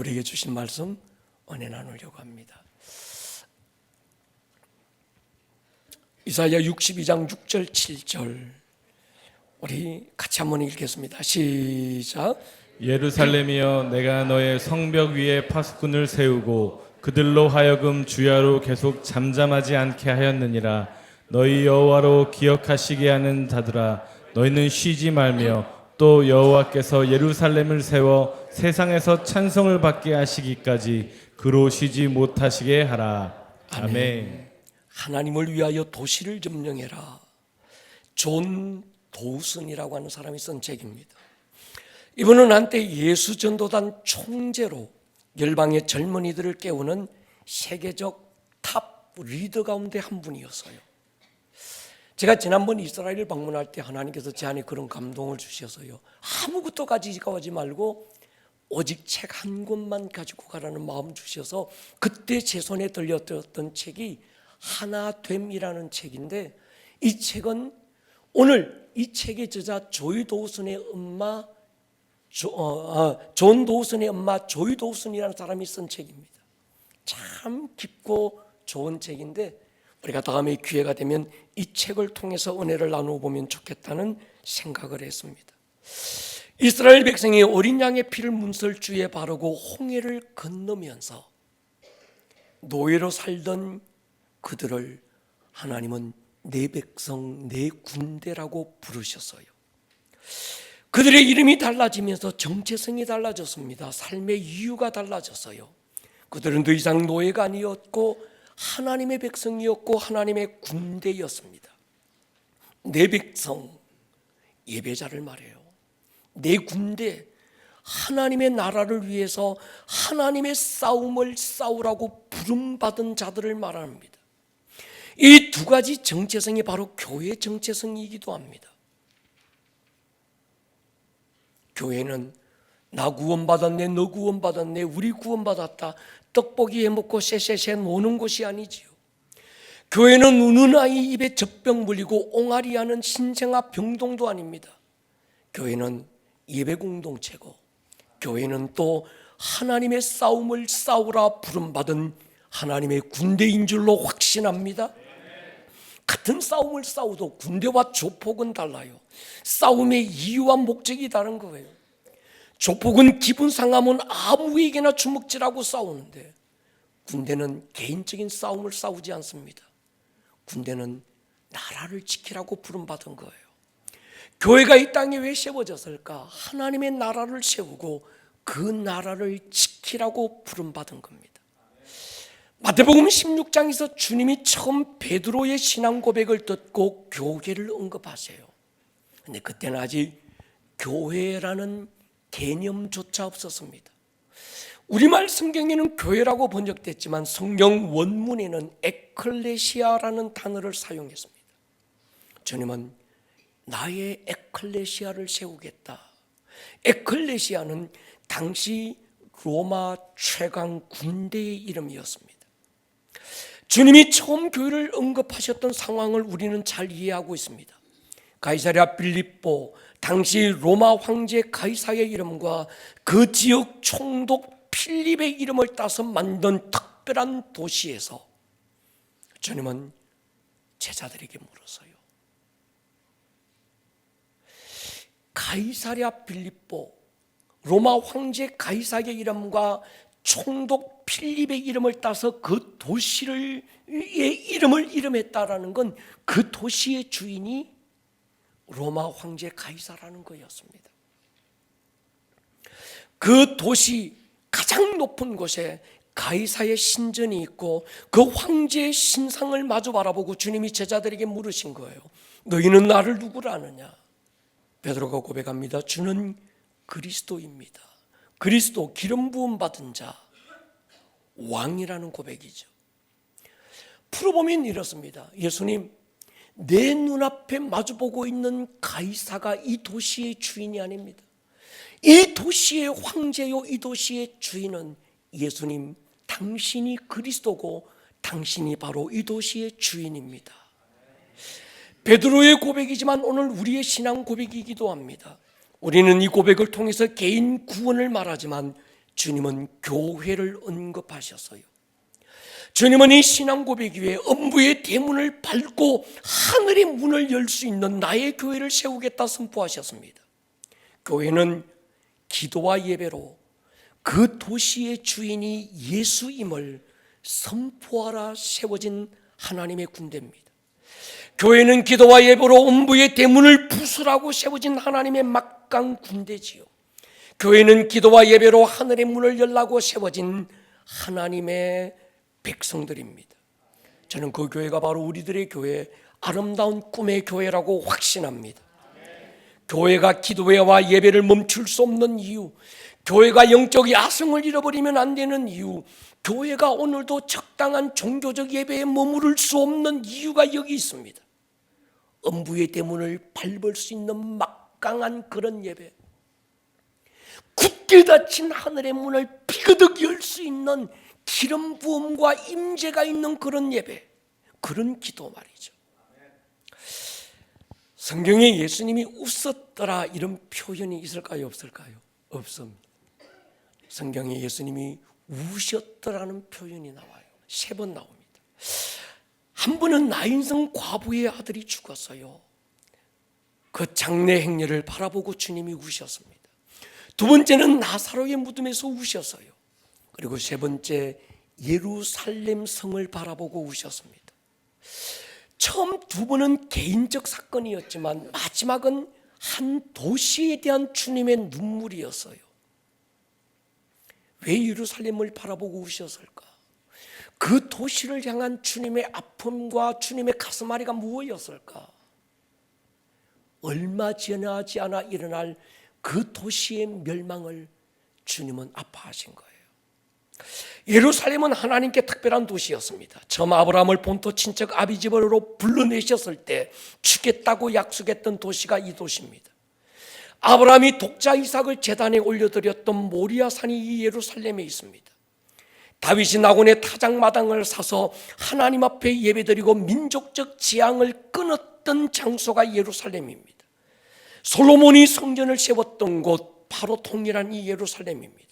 우리에게 주신 말씀 은혜 나누려고 합니다. 이사야 62장 6절 7절 우리 같이 한번 읽겠습니다. 시작. 예루살렘이여, 내가 너의 성벽 위에 파수꾼을 세우고 그들로 하여금 주야로 계속 잠잠하지 않게 하였느니라. 너희 여호와로 기억하시게 하는 자들아, 너희는 쉬지 말며 또 여호와께서 예루살렘을 세워 세상에서 찬송을 받게 하시기까지 그로 쉬지 못하시게 하라. 아멘. 하나님을 위하여 도시를 점령해라. 존 도우슨이라고 하는 사람이 쓴 책입니다. 이분은 한때 예수전도단 총재로 열방의 젊은이들을 깨우는 세계적 탑 리더 가운데 한 분이었어요. 제가 지난번 이스라엘을 방문할 때 하나님께서 제 안에 그런 감동을 주셔서요, 아무것도 가지고 가지 말고 오직 책 한 권만 가지고 가라는 마음 주셔서 그때 제 손에 들려드렸던 책이 하나됨이라는 책인데, 이 책은 오늘 이 책의 저자 존 도우슨의 엄마 조이 도우슨이라는 사람이 쓴 책입니다. 참 깊고 좋은 책인데 우리가 다음에 기회가 되면 이 책을 통해서 은혜를 나누어 보면 좋겠다는 생각을 했습니다. 이스라엘 백성이 어린 양의 피를 문설주에 바르고 홍해를 건너면서 노예로 살던 그들을 하나님은 내 백성, 내 군대라고 부르셨어요. 그들의 이름이 달라지면서 정체성이 달라졌습니다. 삶의 이유가 달라졌어요. 그들은 더 이상 노예가 아니었고 하나님의 백성이었고 하나님의 군대였습니다. 내 백성, 예배자를 말해요. 내 군대, 하나님의 나라를 위해서 하나님의 싸움을 싸우라고 부름받은 자들을 말합니다. 이 두 가지 정체성이 바로 교회의 정체성이기도 합니다. 교회는 나 구원받았네, 너 구원받았네, 우리 구원받았다, 떡볶이 해먹고 쎄쎄쎄 노는 곳이 아니지요. 교회는 우는 아이 입에 젖병 물리고 옹알이하는 신생아 병동도 아닙니다. 교회는 예배 공동체고, 교회는 또 하나님의 싸움을 싸우라 부름받은 하나님의 군대인 줄로 확신합니다. 같은 싸움을 싸워도 군대와 조폭은 달라요. 싸움의 이유와 목적이 다른 거예요. 조폭은 기분 상하면 아무에게나 주먹질하고 싸우는데, 군대는 개인적인 싸움을 싸우지 않습니다. 군대는 나라를 지키라고 부름받은 거예요. 교회가 이 땅에 왜 세워졌을까? 하나님의 나라를 세우고 그 나라를 지키라고 부름받은 겁니다. 마태복음 16장에서 주님이 처음 베드로의 신앙 고백을 듣고 교회를 언급하세요. 근데 그때는 아직 교회라는 개념조차 없었습니다. 우리말 성경에는 교회라고 번역됐지만 성경 원문에는 에클레시아라는 단어를 사용했습니다. 주님은 나의 에클레시아를 세우겠다. 에클레시아는 당시 로마 최강 군대의 이름이었습니다. 주님이 처음 교회를 언급하셨던 상황을 우리는 잘 이해하고 있습니다. 가이사랴 빌립보, 당시 로마 황제 가이사의 이름과 그 지역 총독 필립의 이름을 따서 만든 특별한 도시에서 주님은 제자들에게 물었어요. 가이사랴 빌립보, 로마 황제 가이사의 이름과 총독 필립의 이름을 따서 그 도시의 이름을 이름했다라는 건 그 도시의 주인이 로마 황제 가이사라는 거였습니다. 그 도시 가장 높은 곳에 가이사의 신전이 있고 그 황제의 신상을 마주 바라보고 주님이 제자들에게 물으신 거예요. 너희는 나를 누구라 아느냐? 베드로가 고백합니다. 주는 그리스도입니다. 그리스도, 기름 부음 받은 자, 왕이라는 고백이죠. 풀어보면 이렇습니다. 예수님, 내 눈앞에 마주보고 있는 가이사가 이 도시의 주인이 아닙니다. 이 도시의 황제요, 이 도시의 주인은 예수님, 당신이 그리스도고 당신이 바로 이 도시의 주인입니다. 베드로의 고백이지만 오늘 우리의 신앙 고백이기도 합니다. 우리는 이 고백을 통해서 개인 구원을 말하지만 주님은 교회를 언급하셨어요. 주님은 이 신앙 고백 위에 음부의 대문을 밟고 하늘의 문을 열 수 있는 나의 교회를 세우겠다 선포하셨습니다. 교회는 기도와 예배로 그 도시의 주인이 예수임을 선포하라 세워진 하나님의 군대입니다. 교회는 기도와 예배로 음부의 대문을 부수라고 세워진 하나님의 막강 군대지요. 교회는 기도와 예배로 하늘의 문을 열라고 세워진 하나님의 백성들입니다. 저는 그 교회가 바로 우리들의 교회, 아름다운 꿈의 교회라고 확신합니다. 교회가 기도회와 예배를 멈출 수 없는 이유, 교회가 영적 야성을 잃어버리면 안 되는 이유, 교회가 오늘도 적당한 종교적 예배에 머무를 수 없는 이유가 여기 있습니다. 음부의 대문을 밟을 수 있는 막강한 그런 예배, 굳게 닫힌 하늘의 문을 비그덕 열 수 있는 기름 부음과 임재가 있는 그런 예배, 그런 기도 말이죠. 성경에 예수님이 웃었더라 이런 표현이 있을까요, 없을까요? 없습니다. 성경에 예수님이 우셨더라는 표현이 나와요. 3번 나옵니다. 한 번은 나인성 과부의 아들이 죽었어요. 그 장례 행렬을 바라보고 주님이 우셨습니다. 2번째는 나사로의 무덤에서 우셨어요. 그리고 3번째 예루살렘 성을 바라보고 우셨습니다. 처음 2번은 개인적 사건이었지만 마지막은 한 도시에 대한 주님의 눈물이었어요. 왜 예루살렘을 바라보고 우셨을까? 그 도시를 향한 주님의 아픔과 주님의 가슴앓이가 무엇이었을까? 얼마 지나지 않아 일어날 그 도시의 멸망을 주님은 아파하신 거예요. 예루살렘은 하나님께 특별한 도시였습니다. 처음 아브라함을 본토 친척 아비집으로 불러내셨을 때 주겠다고 약속했던 도시가 이 도시입니다. 아브라함이 독자 이삭을 제단에 올려드렸던 모리아산이 이 예루살렘에 있습니다. 다윗이 나곤의 타작마당을 사서 하나님 앞에 예배드리고 민족적 지향을 끊었던 장소가 예루살렘입니다. 솔로몬이 성전을 세웠던 곳, 바로 동일한 이 예루살렘입니다.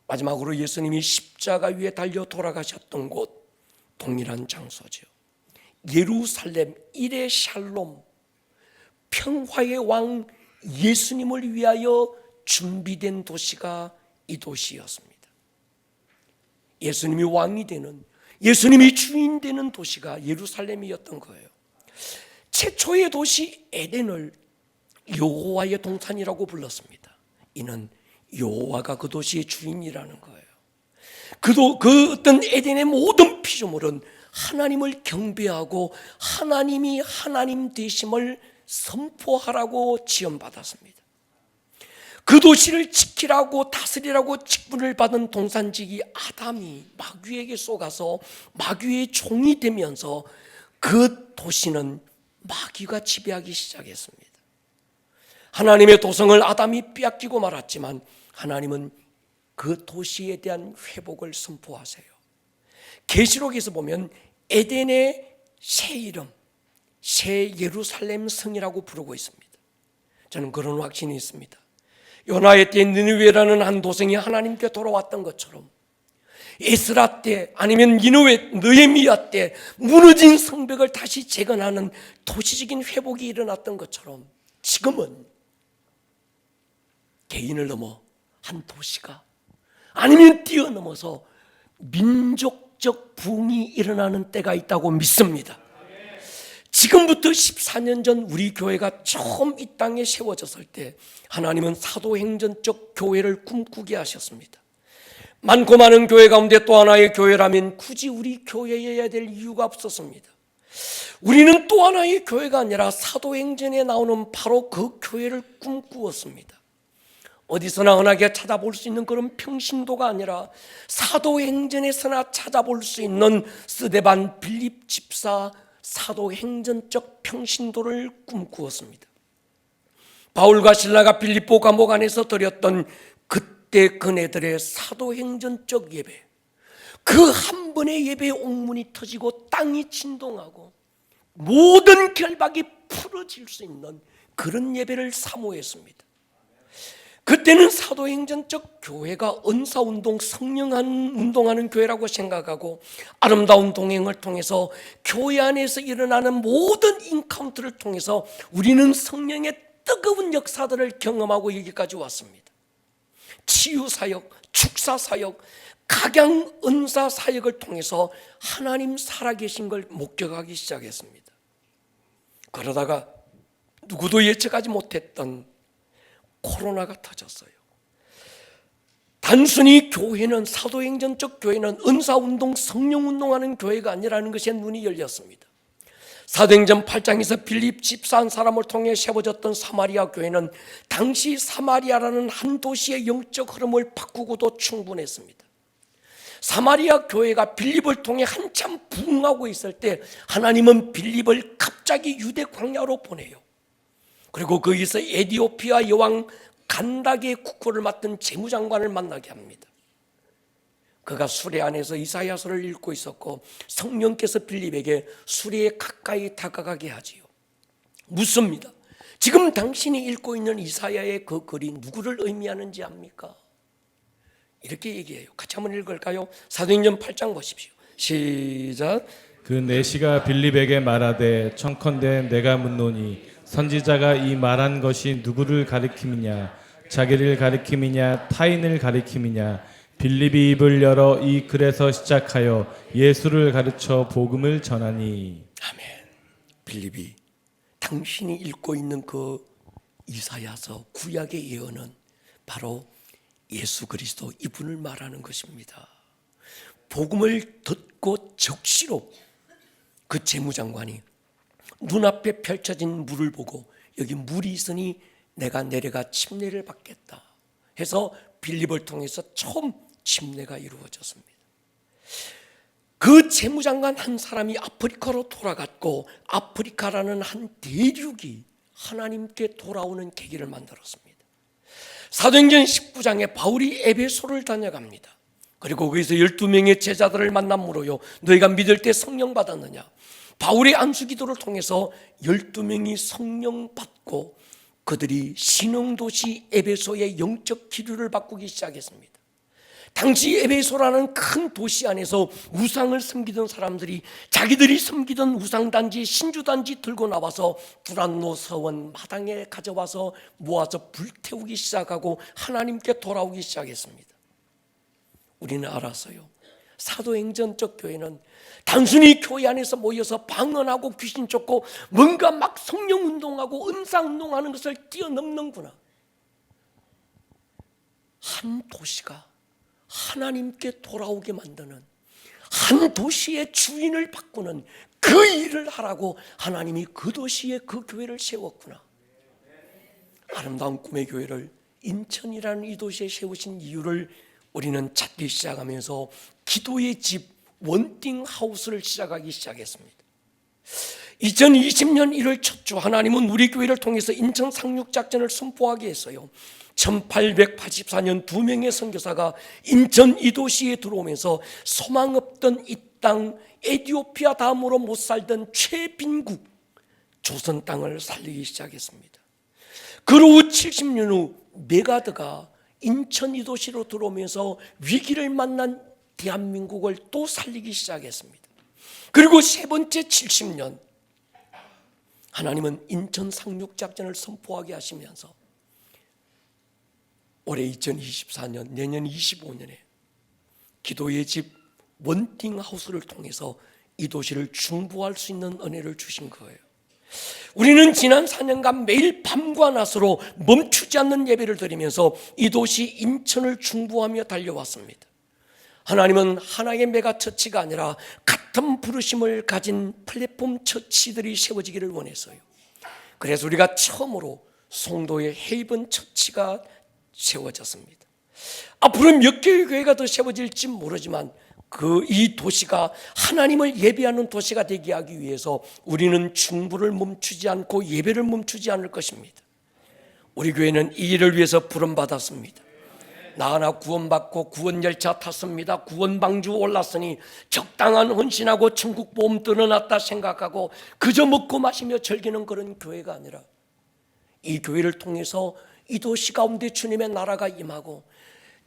마지막으로 예수님이 십자가 위에 달려 돌아가셨던 곳, 동일한 장소죠. 예루살렘 일의 샬롬, 평화의 왕 예수님을 위하여 준비된 도시가 이 도시였습니다. 예수님이 왕이 되는, 예수님이 주인 되는 도시가 예루살렘이었던 거예요. 최초의 도시 에덴을 여호와의 동산이라고 불렀습니다. 이는 여호와가 그 도시의 주인이라는 거예요. 그 어떤 에덴의 모든 피조물은 하나님을 경배하고 하나님이 하나님 되심을 선포하라고 지원받았습니다. 그 도시를 지키라고 다스리라고 직분을 받은 동산지기 아담이 마귀에게 속아서 마귀의 종이 되면서 그 도시는 마귀가 지배하기 시작했습니다. 하나님의 도성을 아담이 빼앗기고 말았지만 하나님은 그 도시에 대한 회복을 선포하세요. 계시록에서 보면 에덴의 새 이름, 새 예루살렘 성이라고 부르고 있습니다. 저는 그런 확신이 있습니다. 요나의 때 니느웨라는 한 도성이 하나님께 돌아왔던 것처럼, 에스라 때 아니면 느헤미야 때 무너진 성벽을 다시 재건하는 도시적인 회복이 일어났던 것처럼 지금은 개인을 넘어 한 도시가 아니면 뛰어넘어서 민족적 부흥이 일어나는 때가 있다고 믿습니다. 지금부터 14년 전 우리 교회가 처음 이 땅에 세워졌을 때 하나님은 사도행전적 교회를 꿈꾸게 하셨습니다. 많고 많은 교회 가운데 또 하나의 교회라면 굳이 우리 교회여야 될 이유가 없었습니다. 우리는 또 하나의 교회가 아니라 사도행전에 나오는 바로 그 교회를 꿈꾸었습니다. 어디서나 흔하게 찾아볼 수 있는 그런 평신도가 아니라 사도행전에서나 찾아볼 수 있는 스데반 빌립 집사 사도행전적 평신도를 꿈꾸었습니다. 바울과 신라가 빌립보 감옥 안에서 드렸던 그때 그네들의 사도행전적 예배, 그 한 번의 예배의 옥문이 터지고 땅이 진동하고 모든 결박이 풀어질 수 있는 그런 예배를 사모했습니다. 그때는 사도행전적 교회가 은사운동, 성령운동하는 교회라고 생각하고 아름다운 동행을 통해서 교회 안에서 일어나는 모든 인카운트를 통해서 우리는 성령의 뜨거운 역사들을 경험하고 여기까지 왔습니다. 치유사역, 축사사역, 각양 은사사역을 통해서 하나님 살아계신 걸 목격하기 시작했습니다. 그러다가 누구도 예측하지 못했던 코로나가 터졌어요. 단순히 교회는, 사도행전적 교회는 은사운동, 성령운동하는 교회가 아니라는 것에 눈이 열렸습니다. 사도행전 8장에서 빌립 집사 한 사람을 통해 세워졌던 사마리아 교회는 당시 사마리아라는 한 도시의 영적 흐름을 바꾸고도 충분했습니다. 사마리아 교회가 빌립을 통해 한참 부흥하고 있을 때 하나님은 빌립을 갑자기 유대 광야로 보내요. 그리고 거기서 에티오피아 여왕 간다게의 국호를 맡은 재무장관을 만나게 합니다. 그가 수레 안에서 이사야서를 읽고 있었고 성령께서 빌립에게 수레에 가까이 다가가게 하지요. 묻습니다. 지금 당신이 읽고 있는 이사야의 그 글이 누구를 의미하는지 압니까? 이렇게 얘기해요. 같이 한번 읽을까요? 사도행전 8장 보십시오. 시작. 그 내시가 빌립에게 말하되 청컨대 내가 묻노니 선지자가 이 말한 것이 누구를 가리킴이냐, 자기를 가리킴이냐, 타인을 가리킴이냐. 빌립이 입을 열어 이 글에서 시작하여 예수를 가르쳐 복음을 전하니. 아멘. 빌립이 당신이 읽고 있는 그 이사야서 구약의 예언은 바로 예수 그리스도 이분을 말하는 것입니다. 복음을 듣고 적시로 그 재무장관이 눈앞에 펼쳐진 물을 보고 여기 물이 있으니 내가 내려가 침례를 받겠다 해서 빌립을 통해서 처음 침례가 이루어졌습니다. 그 재무장관 한 사람이 아프리카로 돌아갔고 아프리카라는 한 대륙이 하나님께 돌아오는 계기를 만들었습니다. 사도행전 19장에 바울이 에베소를 다녀갑니다. 그리고 거기서 12명의 제자들을 만나 물어요. 너희가 믿을 때 성령 받았느냐? 바울의 안수기도를 통해서 12명이 성령 받고 그들이 신흥도시 에베소의 영적 기류를 바꾸기 시작했습니다. 당시 에베소라는 큰 도시 안에서 우상을 섬기던 사람들이 자기들이 섬기던 우상단지, 신주단지 들고 나와서 두란노 서원 마당에 가져와서 모아서 불태우기 시작하고 하나님께 돌아오기 시작했습니다. 우리는 알았어요. 사도행전적 교회는 단순히 교회 안에서 모여서 방언하고 귀신 쫓고 뭔가 막 성령운동하고 은사운동하는 것을 뛰어넘는구나. 한 도시가 하나님께 돌아오게 만드는, 한 도시의 주인을 바꾸는 그 일을 하라고 하나님이 그 도시에 그 교회를 세웠구나. 아름다운 꿈의 교회를 인천이라는 이 도시에 세우신 이유를 우리는 찾기 시작하면서 기도의 집 원띵하우스를 시작하기 시작했습니다. 2020년 1월 첫 주 하나님은 우리 교회를 통해서 인천 상륙작전을 선포하게 했어요. 1884년 2명의 선교사가 인천 이 도시에 들어오면서 소망 없던 이 땅, 에티오피아 다음으로 못 살던 최빈국 조선 땅을 살리기 시작했습니다. 그로부 70년 후 메가드가 인천 이 도시로 들어오면서 위기를 만난 대한민국을 또 살리기 시작했습니다. 그리고 세 번째 70년 하나님은 인천 상륙작전을 선포하게 하시면서 올해 2024년, 내년 25년에 기도의 집 원띵하우스를 통해서 이 도시를 중보할 수 있는 은혜를 주신 거예요. 우리는 지난 4년간 매일 밤과 낮으로 멈추지 않는 예배를 드리면서 이 도시 인천을 중보하며 달려왔습니다. 하나님은 하나의 메가처치가 아니라 같은 부르심을 가진 플랫폼 처치들이 세워지기를 원했어요. 그래서 우리가 처음으로 송도의 헤이븐 처치가 세워졌습니다. 앞으로 몇 개의 교회가 더 세워질지 모르지만 이 도시가 하나님을 예배하는 도시가 되게 하기 위해서 우리는 중보를 멈추지 않고 예배를 멈추지 않을 것입니다. 우리 교회는 이 일을 위해서 부름받았습니다. 나 하나 구원받고 구원열차 탔습니다. 구원방주 올랐으니 적당한 헌신하고 천국보험 드러났다 생각하고 그저 먹고 마시며 즐기는 그런 교회가 아니라 이 교회를 통해서 이 도시 가운데 주님의 나라가 임하고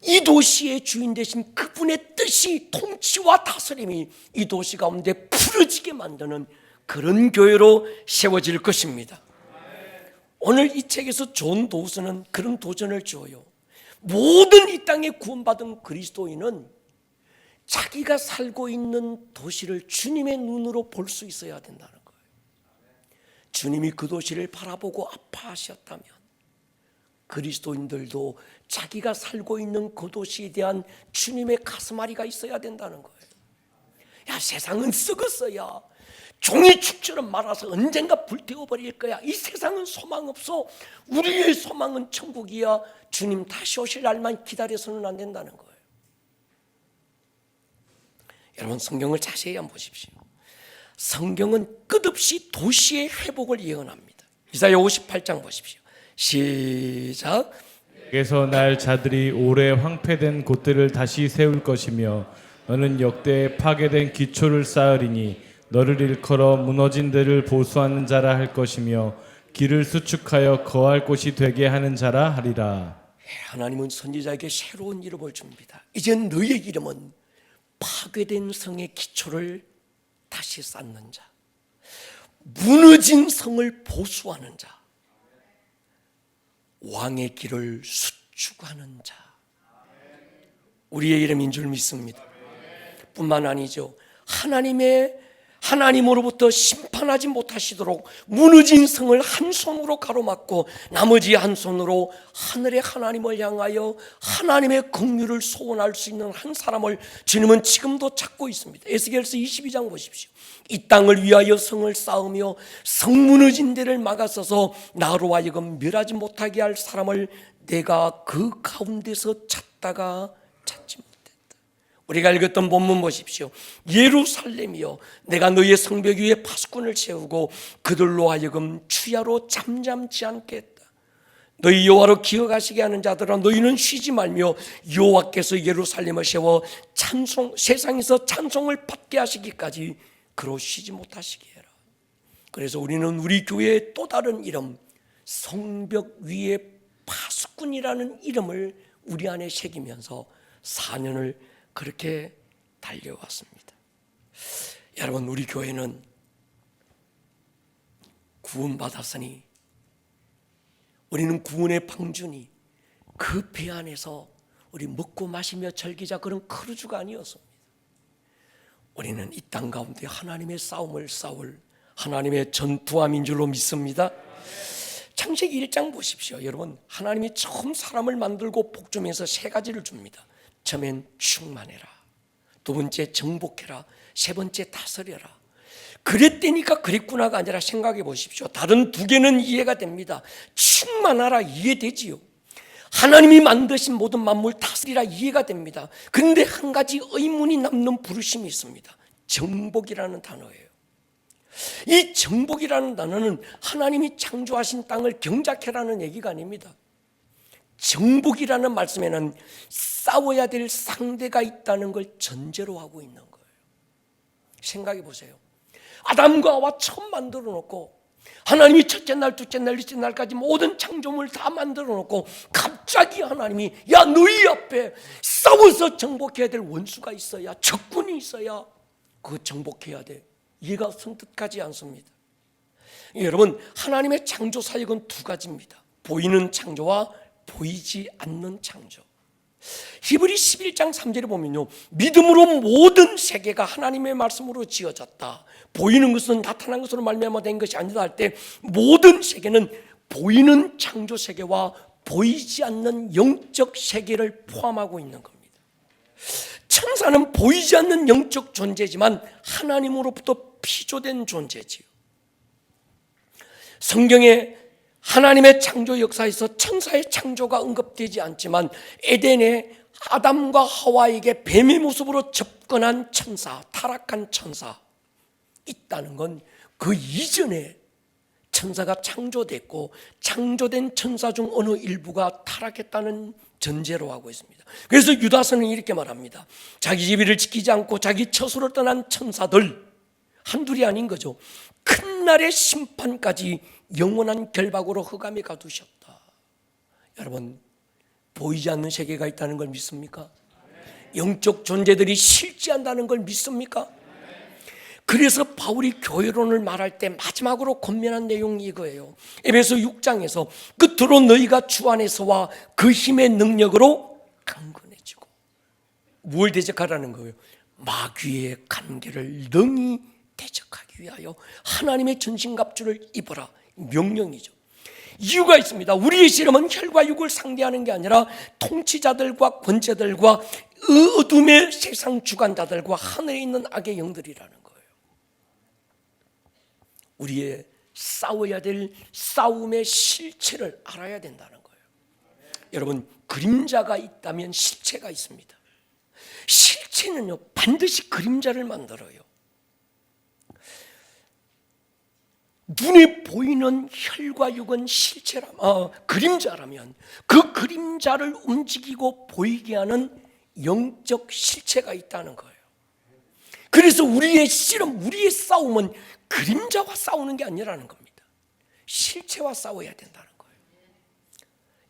이 도시의 주인 되신 그분의 뜻이, 통치와 다스림이 이 도시 가운데 부러지게 만드는 그런 교회로 세워질 것입니다. 오늘 이 책에서 존 도우스는 그런 도전을 주어요. 모든 이 땅에 구원받은 그리스도인은 자기가 살고 있는 도시를 주님의 눈으로 볼 수 있어야 된다는 거예요. 주님이 그 도시를 바라보고 아파하셨다면 그리스도인들도 자기가 살고 있는 그 도시에 대한 주님의 가슴앓이가 있어야 된다는 거예요. 야, 세상은 썩었어야. 종이축처럼 말아서 언젠가 불태워버릴 거야. 이 세상은 소망 없어. 우리의 소망은 천국이야. 주님 다시 오실 날만 기다려서는 안 된다는 거예요. 여러분, 성경을 자세히 한번 보십시오. 성경은 끝없이 도시의 회복을 예언합니다. 이사야 58장 보십시오. 시작. 내게서 날 자들이 오래 황폐된 곳들을 다시 세울 것이며 너는 역대 파괴된 기초를 쌓으리니 너를 일컬어 무너진 데를 보수하는 자라 할 것이며 길을 수축하여 거할 곳이 되게 하는 자라 하리라. 하나님은 선지자에게 새로운 이름을 줍니다. 이제 너의 이름은 파괴된 성의 기초를 다시 쌓는 자, 무너진 성을 보수하는 자, 왕의 길을 수축하는 자. 우리의 이름인 줄 믿습니다. 뿐만 아니죠, 하나님으로부터 심판하지 못하시도록 무너진 성을 한 손으로 가로막고 나머지 한 손으로 하늘의 하나님을 향하여 하나님의 긍휼을 소원할 수 있는 한 사람을 주님은 지금도 찾고 있습니다. 에스겔서 22장 보십시오. 이 땅을 위하여 성을 쌓으며 성 무너진 데를 막아서서 나로 하여금 멸하지 못하게 할 사람을 내가 그 가운데서 찾다가 찾지 못했다. 우리가 읽었던 본문 보십시오. 예루살렘이여, 내가 너희의 성벽 위에 파수꾼을 세우고 그들로 하여금 추야로 잠잠지 않게 했다. 너희 여호와로 기억하시게 하는 자들아, 너희는 쉬지 말며 여호와께서 예루살렘을 세워 세상에서 찬송을 받게 하시기까지 그로 쉬지 못하시게 해라. 그래서 우리는 우리 교회의 또 다른 이름, 성벽 위에 파수꾼이라는 이름을 우리 안에 새기면서 4년을 그렇게 달려왔습니다. 여러분, 우리 교회는 구원받았으니 우리는 구원의 방주니 그 배 안에서 우리 먹고 마시며 즐기자 그런 크루즈가 아니었습니다. 우리는 이 땅 가운데 하나님의 싸움을 싸울 하나님의 전투함인 줄로 믿습니다. 창세기 1장 보십시오. 여러분, 하나님이 처음 사람을 만들고 복주면서 3가지를 줍니다. 처음엔 충만해라, 두 번째 정복해라, 세 번째 다스려라. 그랬다니까 그랬구나가 아니라 생각해 보십시오. 다른 2개는 이해가 됩니다. 충만하라 이해되지요. 하나님이 만드신 모든 만물 다스리라 이해가 됩니다. 그런데 한 가지 의문이 남는 부르심이 있습니다. 정복이라는 단어예요. 이 정복이라는 단어는 하나님이 창조하신 땅을 경작해라는 얘기가 아닙니다. 정복이라는 말씀에는 싸워야 될 상대가 있다는 걸 전제로 하고 있는 거예요. 생각해 보세요. 아담과 하와 처음 만들어 놓고 하나님이 첫째 날, 둘째 날, 넷째 날까지 모든 창조물 다 만들어 놓고 갑자기 하나님이 야, 너희 앞에 싸워서 정복해야 될 원수가 있어야, 적군이 있어야 그거 정복해야 돼. 이해가 성뜻하지 않습니다. 여러분, 하나님의 창조 사역은 2가지입니다. 보이는 창조와 보이지 않는 창조. 히브리 11장 3절에 보면요, 믿음으로 모든 세계가 하나님의 말씀으로 지어졌다. 보이는 것은 나타난 것으로 말미암아 된 것이 아니다 할 때 모든 세계는 보이는 창조 세계와 보이지 않는 영적 세계를 포함하고 있는 겁니다. 천사는 보이지 않는 영적 존재지만 하나님으로부터 피조된 존재지요. 성경에 하나님의 창조 역사에서 천사의 창조가 언급되지 않지만 에덴에 아담과 하와에게 뱀의 모습으로 접근한 천사, 타락한 천사 있다는 건 그 이전에 천사가 창조됐고 창조된 천사 중 어느 일부가 타락했다는 전제로 하고 있습니다. 그래서 유다서는 이렇게 말합니다. 자기 지위를 지키지 않고 자기 처소를 떠난 천사들 한둘이 아닌 거죠. 큰 날의 심판까지 영원한 결박으로 흑암에 가두셨다. 여러분, 보이지 않는 세계가 있다는 걸 믿습니까? 영적 존재들이 실제한다는 걸 믿습니까? 그래서 바울이 교회론을 말할 때 마지막으로 권면한 내용이 이거예요. 에베소 6장에서 끝으로 너희가 주 안에서와 그 힘의 능력으로 강건해지고, 뭘 대적하라는 거예요? 마귀의 관계를 능히 대적하기 위하여 하나님의 전신갑주를 입어라. 명령이죠. 이유가 있습니다. 우리의 씨름은 혈과 육을 상대하는 게 아니라 통치자들과 권세들과 어둠의 세상 주관자들과 하늘에 있는 악의 영들이라는 거예요. 우리의 싸워야 될 싸움의 실체를 알아야 된다는 거예요. 여러분, 그림자가 있다면 실체가 있습니다. 실체는요, 반드시 그림자를 만들어요. 눈에 보이는 혈과 육은 그림자라면 그 그림자를 움직이고 보이게 하는 영적 실체가 있다는 거예요. 그래서 우리의 씨름, 우리의 싸움은 그림자와 싸우는 게 아니라는 겁니다. 실체와 싸워야 된다는 거예요.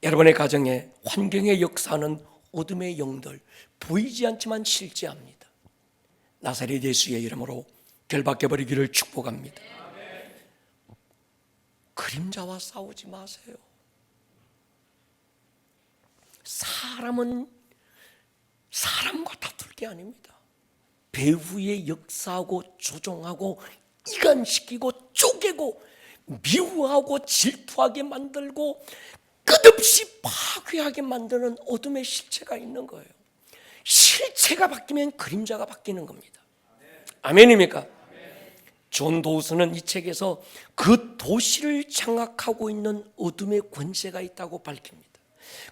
여러분의 가정에 환경에 역사하는 어둠의 영들, 보이지 않지만 실제합니다. 나사렛 예수의 이름으로 결박해버리기를 축복합니다. 그림자와 싸우지 마세요. 사람은 사람과 다툴 게 아닙니다. 배후에 역사하고 조종하고 이간시키고 쪼개고 미워하고 질투하게 만들고 끝없이 파괴하게 만드는 어둠의 실체가 있는 거예요. 실체가 바뀌면 그림자가 바뀌는 겁니다. 아멘입니까? 존 도우스는 이 책에서 그 도시를 장악하고 있는 어둠의 권세가 있다고 밝힙니다.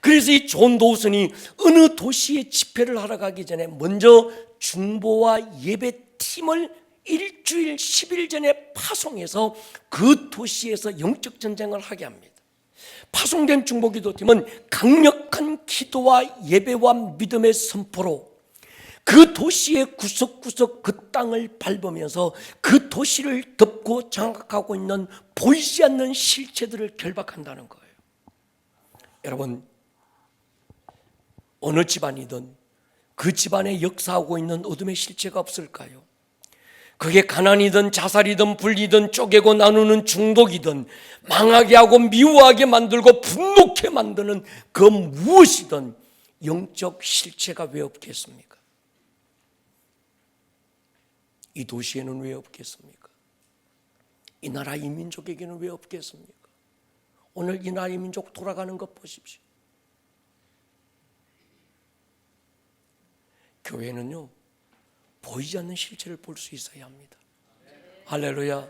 그래서 이 존 도우슨이 어느 도시에 집회를 하러 가기 전에 먼저 중보와 예배팀을 일주일 10일 전에 파송해서 그 도시에서 영적 전쟁을 하게 합니다. 파송된 중보기도팀은 강력한 기도와 예배와 믿음의 선포로 그 도시의 구석구석 그 땅을 밟으면서 그 도시를 덮고 장악하고 있는 보이지 않는 실체들을 결박한다는 거예요. 여러분, 어느 집안이든 그 집안에 역사하고 있는 어둠의 실체가 없을까요? 그게 가난이든 자살이든 불이든 쪼개고 나누는 중독이든 망하게 하고 미워하게 만들고 분노케 만드는 그 무엇이든 영적 실체가 왜 없겠습니까? 이 도시에는 왜 없겠습니까? 이 나라 이 민족에게는 왜 없겠습니까? 오늘 이 나라 이 민족 돌아가는 것 보십시오. 교회는요, 보이지 않는 실체를 볼 수 있어야 합니다. 할렐루야.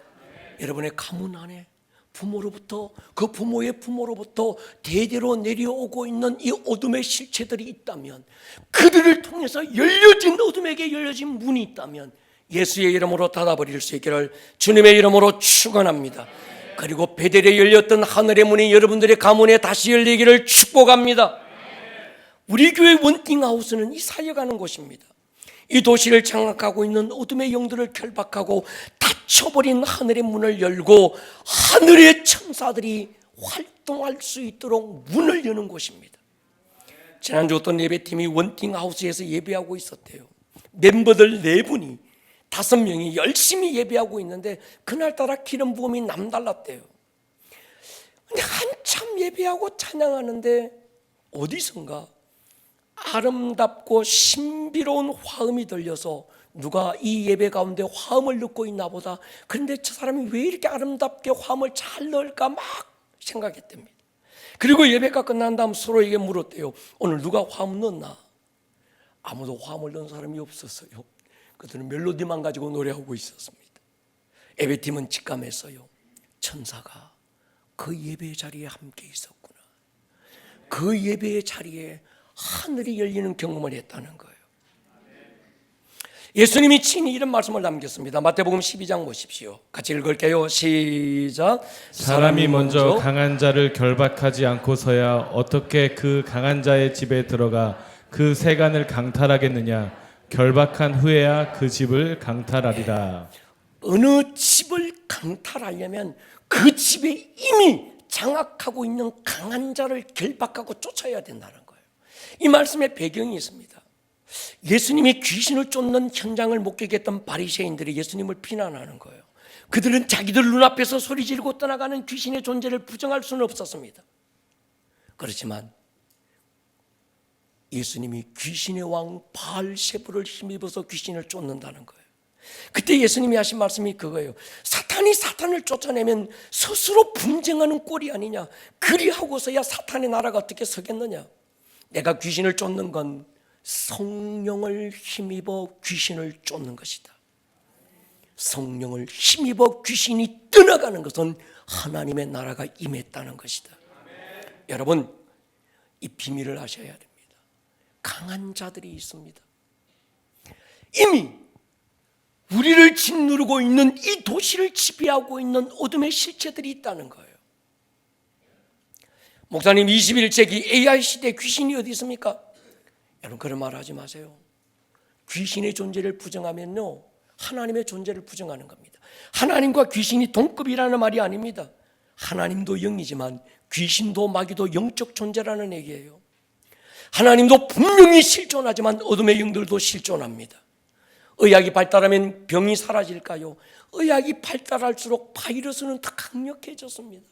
여러분의 가문 안에 부모로부터, 그 부모의 부모로부터 대대로 내려오고 있는 이 어둠의 실체들이 있다면, 그들을 통해서 열려진 어둠에게 열려진 문이 있다면 예수의 이름으로 닫아버릴 수 있기를 주님의 이름으로 축원합니다. 그리고 베델에 열렸던 하늘의 문이 여러분들의 가문에 다시 열리기를 축복합니다. 우리 교회 원띵하우스는 이 사역하는 곳입니다. 이 도시를 장악하고 있는 어둠의 영들을 결박하고 닫혀버린 하늘의 문을 열고 하늘의 천사들이 활동할 수 있도록 문을 여는 곳입니다. 지난주 어떤 예배팀이 원띵하우스에서 예배하고 있었대요. 멤버들 4분이 5명이 열심히 예배하고 있는데 그날따라 기름 부음이 남달랐대요. 근데 한참 예배하고 찬양하는데 어디선가 아름답고 신비로운 화음이 들려서 누가 이 예배 가운데 화음을 넣고 있나 보다. 그런데 저 사람이 왜 이렇게 아름답게 화음을 잘 넣을까 막 생각했답니다. 그리고 예배가 끝난 다음 서로에게 물었대요. 오늘 누가 화음 넣었나? 아무도 화음을 넣은 사람이 없었어요. 그들은 멜로디만 가지고 노래하고 있었습니다. 예배팀은 직감했어요. 천사가 그 예배 자리에 함께 있었구나. 그 예배의 자리에 하늘이 열리는 경험을 했다는 거예요. 예수님이 친히 이런 말씀을 남겼습니다. 마태복음 12장 보십시오. 같이 읽을게요. 시작. 사람이 먼저 강한 자를 결박하지 않고서야 어떻게 그 강한 자의 집에 들어가 그 세간을 강탈하겠느냐. 결박한 후에야 그 집을 강탈하리라. 어느 집을 강탈하려면 그 집에 이미 장악하고 있는 강한 자를 결박하고 쫓아야 된다는 거예요. 이 말씀에 배경이 있습니다. 예수님이 귀신을 쫓는 현장을 목격했던 바리새인들이 예수님을 비난하는 거예요. 그들은 자기들 눈앞에서 소리 지르고 떠나가는 귀신의 존재를 부정할 수는 없었습니다. 그렇지만 예수님이 귀신의 왕 바알세불을 힘입어서 귀신을 쫓는다는 거예요. 그때 예수님이 하신 말씀이 그거예요. 사탄이 사탄을 쫓아내면 스스로 분쟁하는 꼴이 아니냐. 그리하고서야 사탄의 나라가 어떻게 서겠느냐. 내가 귀신을 쫓는 건 성령을 힘입어 귀신을 쫓는 것이다. 성령을 힘입어 귀신이 떠나가는 것은 하나님의 나라가 임했다는 것이다. 여러분, 이 비밀을 아셔야 됩니다. 강한 자들이 있습니다. 이미 우리를 짓누르고 있는 이 도시를 지배하고 있는 어둠의 실체들이 있다는 거예요. 목사님, 21세기 AI 시대 귀신이 어디 있습니까? 여러분, 그런 말 하지 마세요. 귀신의 존재를 부정하면요, 하나님의 존재를 부정하는 겁니다. 하나님과 귀신이 동급이라는 말이 아닙니다. 하나님도 영이지만 귀신도 마귀도 영적 존재라는 얘기예요. 하나님도 분명히 실존하지만 어둠의 영들도 실존합니다. 의학이 발달하면 병이 사라질까요? 의학이 발달할수록 바이러스는 더 강력해졌습니다.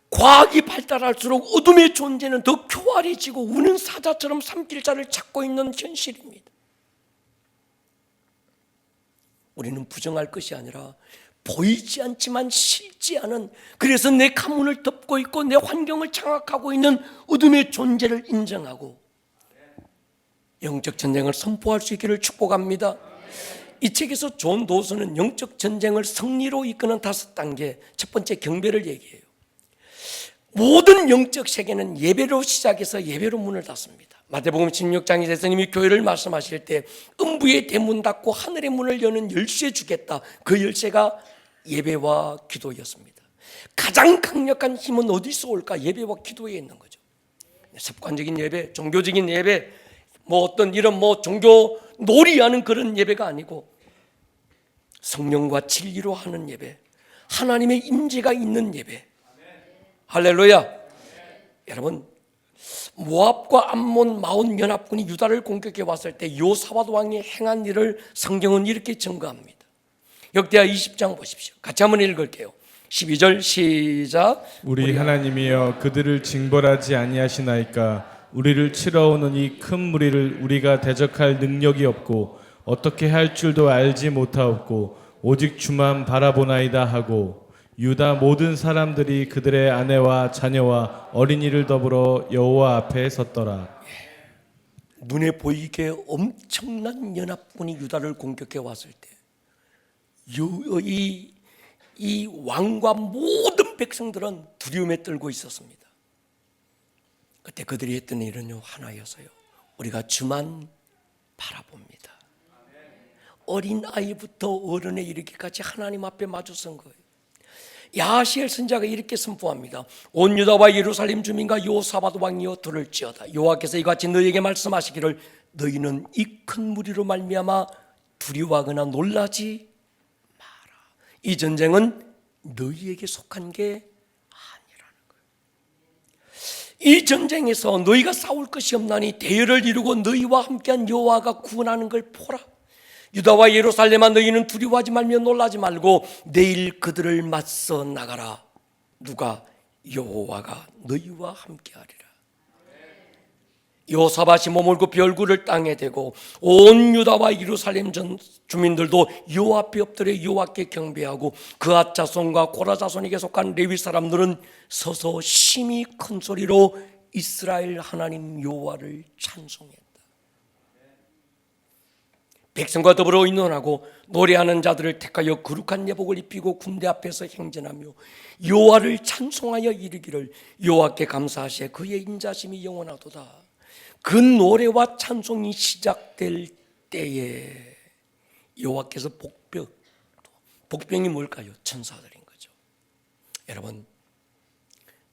과학이 발달할수록 어둠의 존재는 더 교활해지고 우는 사자처럼 삼킬 자를 찾고 있는 현실입니다. 우리는 부정할 것이 아니라 보이지 않지만 실지 않은, 그래서 내 가문을 덮고 있고 내 환경을 장악하고 있는 어둠의 존재를 인정하고 영적 전쟁을 선포할 수 있기를 축복합니다. 이 책에서 존 도서는 영적 전쟁을 승리로 이끄는 5단계, 첫 번째 경배를 얘기해요. 모든 영적 세계는 예배로 시작해서 예배로 문을 닫습니다. 마태복음 16장에 예수님이 교회를 말씀하실 때 음부의 대문 닫고 하늘의 문을 여는 열쇠 주겠다. 그 열쇠가 예배와 기도였습니다. 가장 강력한 힘은 어디서 올까? 예배와 기도에 있는 거죠. 습관적인 예배, 종교적인 예배, 어떤 이런 종교 놀이하는 그런 예배가 아니고 성령과 진리로 하는 예배, 하나님의 임재가 있는 예배. 할렐루야. 여러분, 모압과 암몬 마온 연합군이 유다를 공격해 왔을 때 요사밧 왕이 행한 일을 성경은 이렇게 증거합니다. 역대하 20장 보십시오. 같이 한번 읽을게요. 12절 시작. 우리 하나님이여 그들을 징벌하지 아니하시나이까. 우리를 치러 오는 이 큰 무리를 우리가 대적할 능력이 없고 어떻게 할 줄도 알지 못하옵고 오직 주만 바라보나이다 하고 유다 모든 사람들이 그들의 아내와 자녀와 어린이를 더불어 여호와 앞에 섰더라. 눈에 보이게 엄청난 연합군이 유다를 공격해 왔을 때 이 왕과 모든 백성들은 두려움에 떨고 있었습니다. 그때 그들이 했던 일은요, 하나여서요, 우리가 주만 바라봅니다. 어린 아이부터 어른에 이르기까지 하나님 앞에 마주선 거예요. 야하시엘 선지자가 이렇게 선포합니다. 온 유다와 예루살렘 주민과 여호사밧 왕이여 들을지어다. 여호와께서 이같이 너희에게 말씀하시기를 너희는 이 큰 무리로 말미암아 두려워하거나 놀라지 마라. 이 전쟁은 너희에게 속한 게 아니라는 거예요. 이 전쟁에서 너희가 싸울 것이 없나니 대열을 이루고 너희와 함께한 여호와가 구원하는 걸 보라. 유다와 예루살렘아 너희는 두려워하지 말며 놀라지 말고 내일 그들을 맞서 나가라. 누가? 여호와가 너희와 함께하리라. 여호사밧이 몸을 굽혀 얼굴을 땅에 대고 온 유다와 예루살렘 주민들도 여호와 앞에 엎드려 여호와께 경배하고 그앗 자손과 고라 자손에게 속한 레위 사람들은 서서 심히 큰 소리로 이스라엘 하나님 여호와를 찬송했다. 백성과 더불어 의논하고 노래하는 자들을 택하여 거룩한 예복을 입히고 군대 앞에서 행진하며 여호와를 찬송하여 이르기를 여호와께 감사하시에 그의 인자심이 영원하도다. 그 노래와 찬송이 시작될 때에 여호와께서 복병이 뭘까요? 천사들인 거죠. 여러분,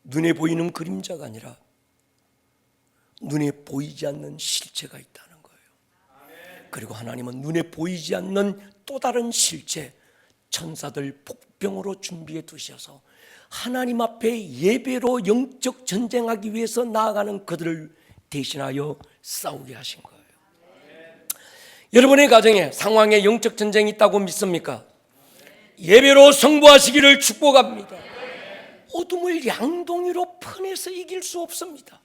눈에 보이는 그림자가 아니라 눈에 보이지 않는 실체가 있다는 거예요. 그리고 하나님은 눈에 보이지 않는 또 다른 실체, 천사들 복병으로 준비해 두셔서 하나님 앞에 예배로 영적 전쟁하기 위해서 나아가는 그들을 대신하여 싸우게 하신 거예요. 여러분의 가정에 상황에 영적 전쟁이 있다고 믿습니까? 예배로 승부하시기를 축복합니다. 어둠을 양동이로 퍼내서 이길 수 없습니다.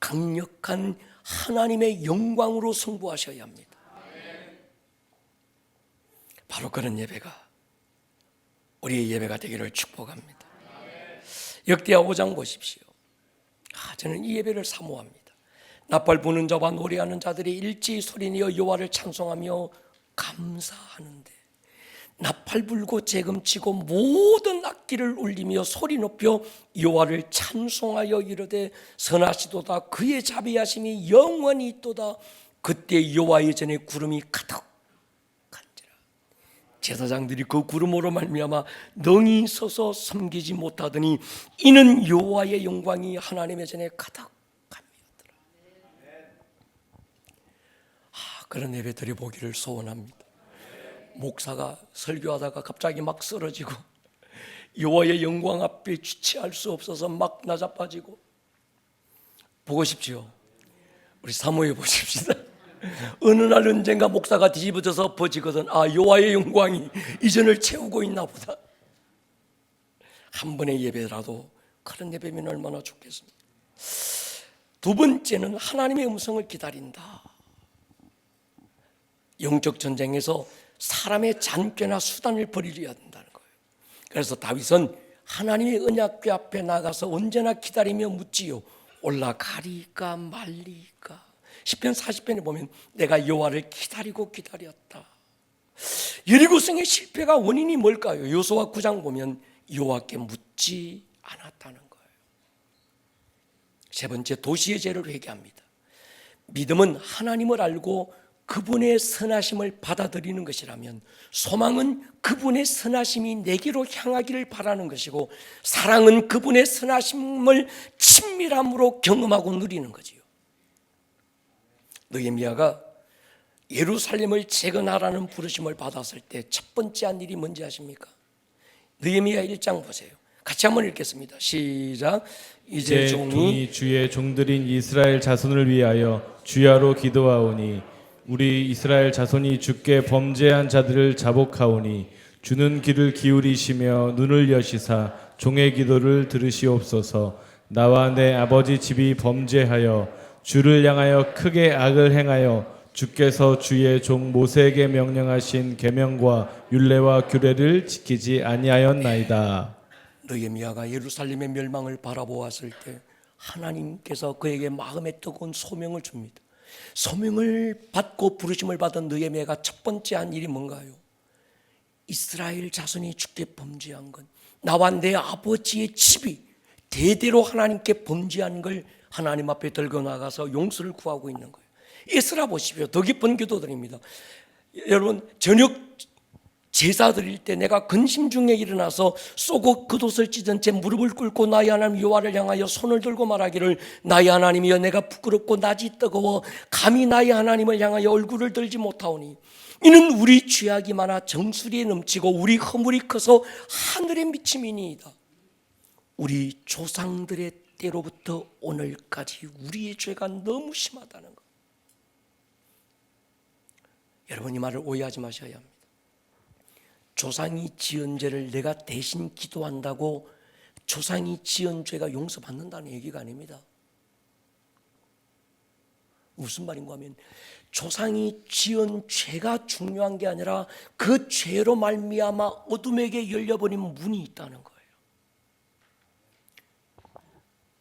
강력한 하나님의 영광으로 승부하셔야 합니다. 바로 그런 예배가 우리의 예배가 되기를 축복합니다. 역대하 5장 보십시오. 저는 이 예배를 사모합니다. 나팔 부는 자와 노래하는 자들이 일제히 소리내어 여호와를 찬송하며 감사하는데, 나팔 불고 재금치고 모든 악기를 울리며 소리 높여 여호와를 찬송하여 이르되 선하시도다, 그의 자비하심이 영원히 있도다. 그때 여호와의 전에 구름이 가득한지라. 제사장들이 그 구름으로 말미암아 능히 서서 섬기지 못하더니 이는 여호와의 영광이 하나님의 전에 가득함이었더라. 그런 예배 드려보기를 소원합니다. 목사가 설교하다가 갑자기 막 쓰러지고 여호와의 영광 앞에 주체할 수 없어서 막 나자빠지고, 보고 싶지요? 우리 사모해 보십시다. 어느 날 언젠가 목사가 뒤집어져서 퍼지거든. 여호와의 영광이 이전을 채우고 있나 보다. 한 번의 예배라도 그런 예배면 얼마나 좋겠습니까? 두 번째는 하나님의 음성을 기다린다. 영적 전쟁에서 사람의 잔꾀나 수단을 버리려야 된다는 거예요. 그래서 다윗은 하나님의 언약궤 앞에 나가서 언제나 기다리며 묻지요. 올라가리까 말리까. 시편 40편에 보면 내가 여호와를 기다리고 기다렸다. 여리고성의 실패가 원인이 뭘까요? 여호수아 9장 보면 여호와께 묻지 않았다는 거예요. 세 번째, 도시의 죄를 회개합니다. 믿음은 하나님을 알고 그분의 선하심을 받아들이는 것이라면, 소망은 그분의 선하심이 내게로 향하기를 바라는 것이고, 사랑은 그분의 선하심을 친밀함으로 경험하고 누리는 거지요. 느헤미야가 예루살렘을 재건하라는 부르심을 받았을 때 첫 번째 한 일이 뭔지 아십니까? 느헤미야 1장 보세요. 같이 한번 읽겠습니다. 시작. 이제 종이 주의 종들인 이스라엘 자손을 위하여 주야로 기도하오니, 우리 이스라엘 자손이 주께 범죄한 자들을 자복하오니 주는 귀를 기울이시며 눈을 여시사 종의 기도를 들으시옵소서. 나와 내 아버지 집이 범죄하여 주를 향하여 크게 악을 행하여 주께서 주의 종 모세에게 명령하신 계명과 율례와 규례를 지키지 아니하였나이다. 느헤미야가 예루살렘의 멸망을 바라보았을 때 하나님께서 그에게 마음에 뜨거운 소명을 줍니다. 소명을 받고 부르심을 받은 느헤미야가 첫 번째 한 일이 뭔가요? 이스라엘 자손이 주께 범죄한 건, 나와 내 아버지의 집이 대대로 하나님께 범죄한 걸 하나님 앞에 들고 나가서 용서를 구하고 있는 거예요. 에스라 보십시오. 더 깊은 기도드립니다. 여러분, 저녁 제사 드릴 때 내가 근심 중에 일어나서 쏘고 겉옷을 찢은 채 무릎을 꿇고 나의 하나님 여호와를 향하여 손을 들고 말하기를, 나의 하나님이여 내가 부끄럽고 낯이 뜨거워 감히 나의 하나님을 향하여 얼굴을 들지 못하오니, 이는 우리 죄악이 많아 정수리에 넘치고 우리 허물이 커서 하늘에 미침이니이다. 우리 조상들의 때로부터 오늘까지 우리의 죄가 너무 심하다는 것. 여러분, 이 말을 오해하지 마셔야 합니다. 조상이 지은 죄를 내가 대신 기도한다고 조상이 지은 죄가 용서받는다는 얘기가 아닙니다. 무슨 말인가 하면, 조상이 지은 죄가 중요한 게 아니라 그 죄로 말미암아 어둠에게 열려버린 문이 있다는 거예요.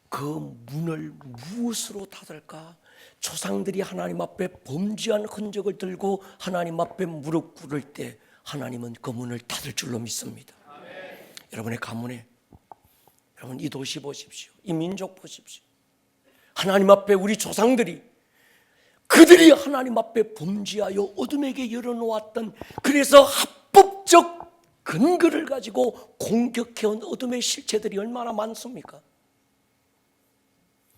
그 문을 무엇으로 닫을까? 조상들이 하나님 앞에 범죄한 흔적을 들고 하나님 앞에 무릎 꿇을 때 하나님은 그 문을 닫을 줄로 믿습니다. 여러분의 가문에, 여러분 이 도시 보십시오. 이 민족 보십시오. 하나님 앞에 우리 조상들이, 그들이 하나님 앞에 범죄하여 어둠에게 열어놓았던, 그래서 합법적 근거를 가지고 공격해온 어둠의 실체들이 얼마나 많습니까?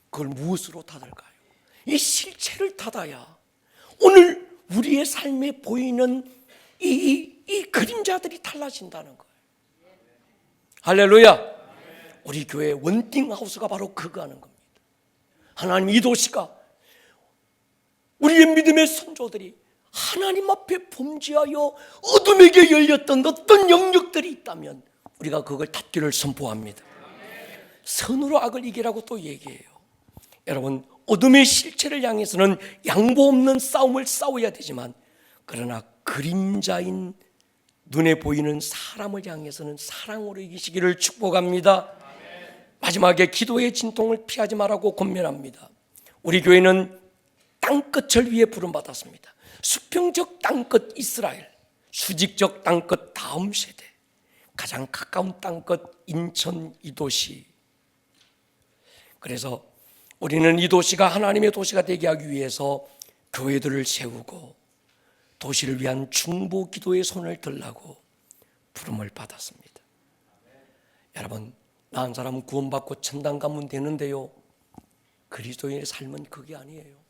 그걸 무엇으로 닫을까요? 이 실체를 닫아야 오늘 우리의 삶에 보이는 이 이 그림자들이 달라진다는 거예요. 할렐루야. 우리 교회 원띵하우스가 바로 그거 하는 겁니다. 하나님, 이 도시가 우리의 믿음의 선조들이 하나님 앞에 범죄하여 어둠에게 열렸던 어떤 영역들이 있다면 우리가 그걸 닫기를 선포합니다. 선으로 악을 이기라고 또 얘기해요. 여러분, 어둠의 실체를 향해서는 양보 없는 싸움을 싸워야 되지만, 그러나 그림자인 눈에 보이는 사람을 향해서는 사랑으로 이기시기를 축복합니다. 마지막에 기도의 진통을 피하지 말라고 권면합니다. 우리 교회는 땅끝을 위해 부름받았습니다. 수평적 땅끝 이스라엘, 수직적 땅끝 다음 세대, 가장 가까운 땅끝 인천 이 도시. 그래서 우리는 이 도시가 하나님의 도시가 되게 하기 위해서 교회들을 세우고 도시를 위한 중보 기도의 손을 들라고 부름을 받았습니다. 여러분, 나 한 사람은 구원받고 천당 가면 되는데요, 그리스도인의 삶은 그게 아니에요.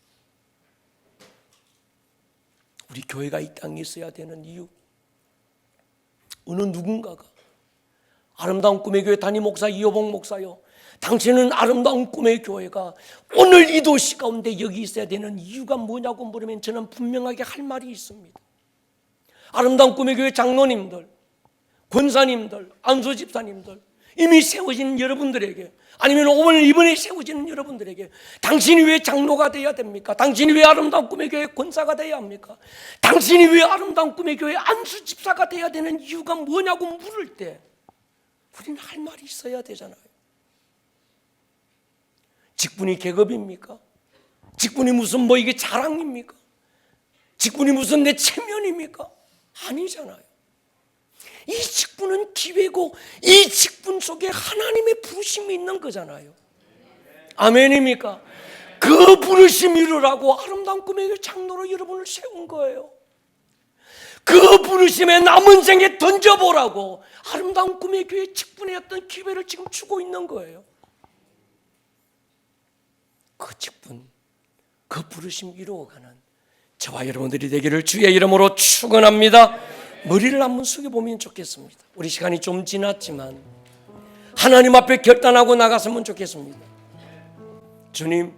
우리 교회가 이 땅에 있어야 되는 이유, 어느 누군가가 아름다운 꿈의 교회 담임 목사 이호봉 목사요, 당신은 아름다운 꿈의 교회가 오늘 이 도시 가운데 여기 있어야 되는 이유가 뭐냐고 물으면 저는 분명하게 할 말이 있습니다. 아름다운 꿈의 교회 장로님들, 권사님들, 안수 집사님들, 이미 세워진 여러분들에게, 아니면 오늘 이번에 세워지는 여러분들에게, 당신이 왜 장로가 되어야 됩니까? 당신이 왜 아름다운 꿈의 교회 권사가 되어야 합니까? 당신이 왜 아름다운 꿈의 교회 안수 집사가 되어야 되는 이유가 뭐냐고 물을 때 우리는 할 말이 있어야 되잖아요. 직분이 계급입니까? 직분이 무슨 뭐 이게 자랑입니까? 직분이 무슨 내 체면입니까? 아니잖아요. 이 직분은 기회고 이 직분 속에 하나님의 부르심이 있는 거잖아요. 아멘입니까? 그 부르심 이루라고 아름다운 꿈의 교회 장로로 여러분을 세운 거예요. 그 부르심에 남은 생에 던져보라고 아름다운 꿈의 교회 직분의 어떤 기회를 지금 주고 있는 거예요. 그 직분, 그 부르심 이루어가는 저와 여러분들이 되기를 주의 이름으로 축원합니다. 머리를 한번 숙여보면 좋겠습니다. 우리 시간이 좀 지났지만 하나님 앞에 결단하고 나갔으면 좋겠습니다. 주님,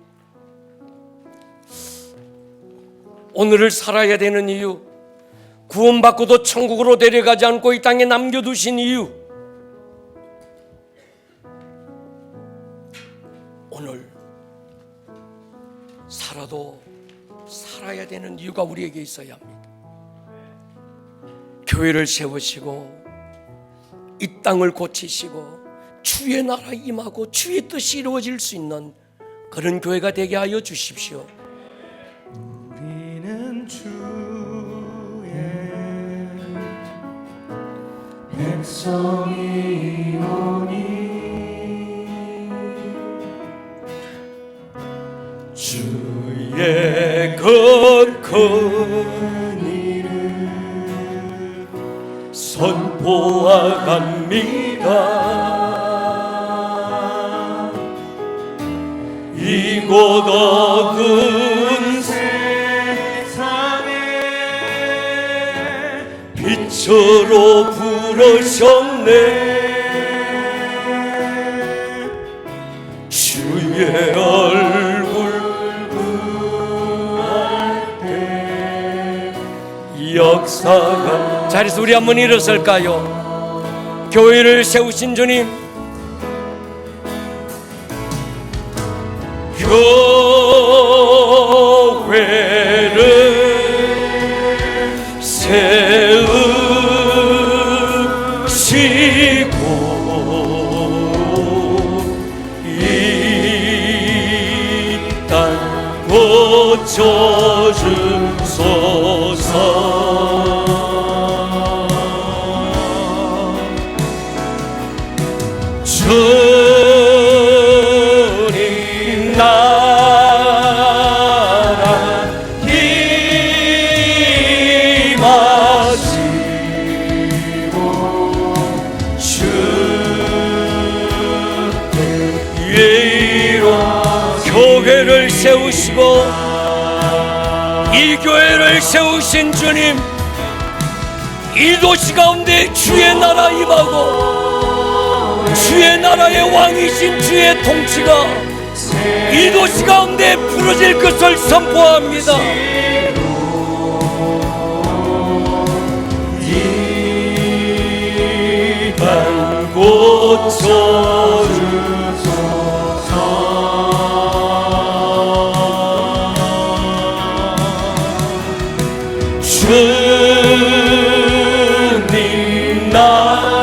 오늘을 살아야 되는 이유, 구원받고도 천국으로 데려가지 않고 이 땅에 남겨두신 이유, 오늘 살아도 살아야 되는 이유가 우리에게 있어야 합니다. 교회를 세우시고 이 땅을 고치시고 주의 나라 임하고 주의 뜻이 이루어질 수 있는 그런 교회가 되게 하여 주십시오. 우리는 주의 백성이오니 주의 큰 일을 선포합니다. 이곳 어두운 세상에 빛으로 부르셨네. 주의 얼굴 구할 때 역사가. 자리에서 우리 한번 일어설까요? 교회를 세우신 주님, 교회를 세우시고 이 땅 고쳐주소서. 주님 나라 임하시고 주의 이로 교회를 세우시고 이 교회를 세우신 주님, 이 도시 가운데 주의 나라 임하고 주의 나라의 왕이신 주의 통치가 이 도시 가운데 부러질 것을 선포합니다. 이단 고쳐 주님 나라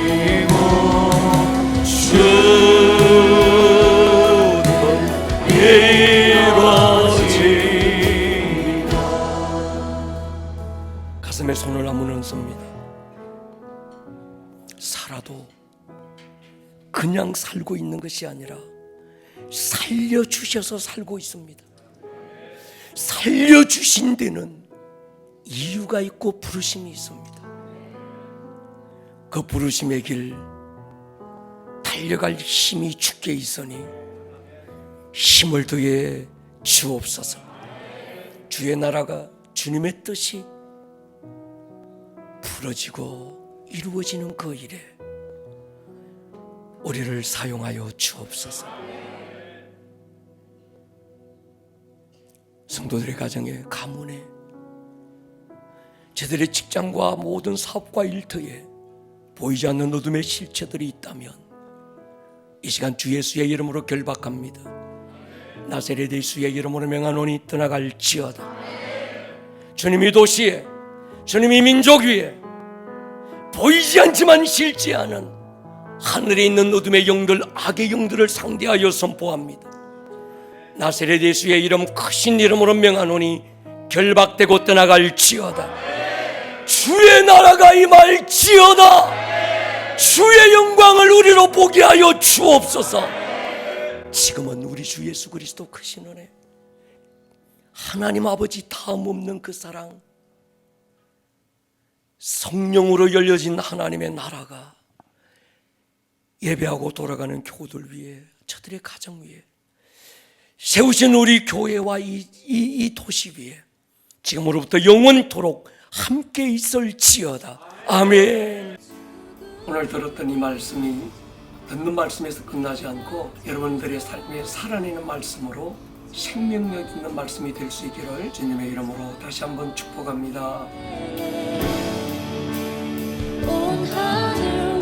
임하시고 주는 이루어지리라. 가슴에 손을 한번 얹습니다. 살아도 그냥 살고 있는 것이 아니라 살려주셔서 살고 있습니다. 살려주신 데는 이유가 있고 부르심이 있습니다. 그 부르심의 길 달려갈 힘이 주께 있으니 힘을 더해 주옵소서. 주의 나라가 주님의 뜻이 부러지고 이루어지는 그 일에 우리를 사용하여 주옵소서. 성도들의 가정에, 가문에, 저들의 직장과 모든 사업과 일터에 보이지 않는 어둠의 실체들이 있다면 이 시간 주 예수의 이름으로 결박합니다. 나사렛 예수의 이름으로 명하노니 떠나갈지어다. 주님이 도시에, 주님이 민족 위에 보이지 않지만 실제하는 하늘에 있는 어둠의 영들, 악의 영들을 상대하여 선포합니다. 나사렛 예수의 이름, 크신 이름으로 명하노니 결박되고 떠나갈지어다. 주의 나라가 임할지어다. 주의 영광을 우리로 보게 하여 주옵소서. 지금은 우리 주 예수 그리스도 크신 은혜, 하나님 아버지 다음 없는 그 사랑, 성령으로 열려진 하나님의 나라가 예배하고 돌아가는 교우들 위해, 저들의 가정 위에, 세우신 우리 교회와 이 도시 위에 지금으로부터 영원토록 함께 있을지어다. 아멘. 오늘 들었던 이 말씀이 듣는 말씀에서 끝나지 않고 여러분들의 삶에 살아내는 말씀으로 생명력 있는 말씀이 될 수 있기를 주님의 이름으로 다시 한번 축복합니다. 온 하늘